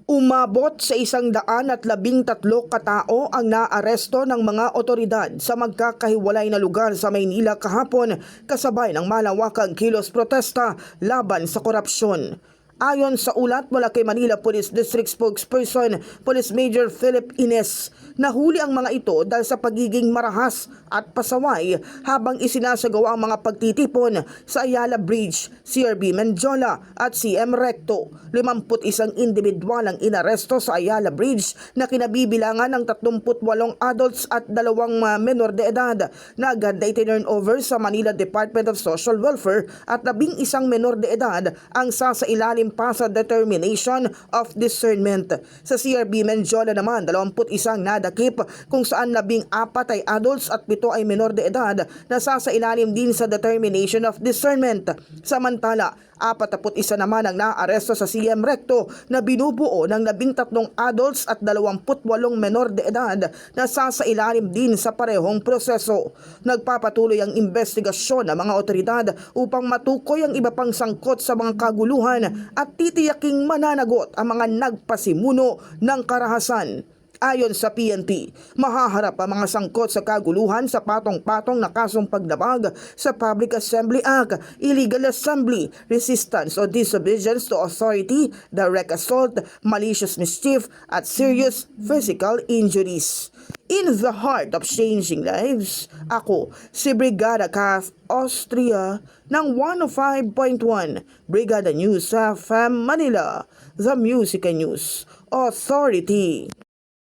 Umabot sa 113 katao ang naaresto ng mga otoridad sa magkakahiwalay na lugar sa Maynila kahapon kasabay ng malawakang kilos protesta laban sa korupsyon. Ayon sa ulat mula kay Manila Police District Spokesperson Police Major Philip Ines, nahuli ang mga ito dahil sa pagiging marahas at pasaway habang isinasagawa ang mga pagtitipon sa Ayala Bridge, CRB Menjola at CM Recto. 51 individual ang inaresto sa Ayala Bridge na kinabibilangan ng 38 adults at 2 menor de edad na agad na itinurn over sa Manila Department of Social Welfare at 11 menor de edad ang sasailalim pa sa determination of discernment. Sa CRB Menjola naman, 21 nadakip kung saan 14 ay adults at 7 ay menor de edad na sasailalim din sa determination of discernment. Samantala, 41 naman ang naaresto sa CM Recto na binubuo ng 13 adults at 28 menor de edad na sasailalim din sa parehong proseso. Nagpapatuloy ang investigasyon ng mga otoridad upang matukoy ang iba pang sangkot sa mga kaguluhan at titiyaking mananagot ang mga nagpasimuno ng karahasan. Ayon sa PNP, mahaharap ang mga sangkot sa kaguluhan sa patong-patong na kasong paglabag sa Public Assembly Act, illegal assembly, resistance o disobedience to authority, direct assault, malicious mischief at serious physical injuries. In the heart of changing lives, ako si Brigada Kath Austria ng 105.1 Brigada News FM Manila, the Music and News Authority.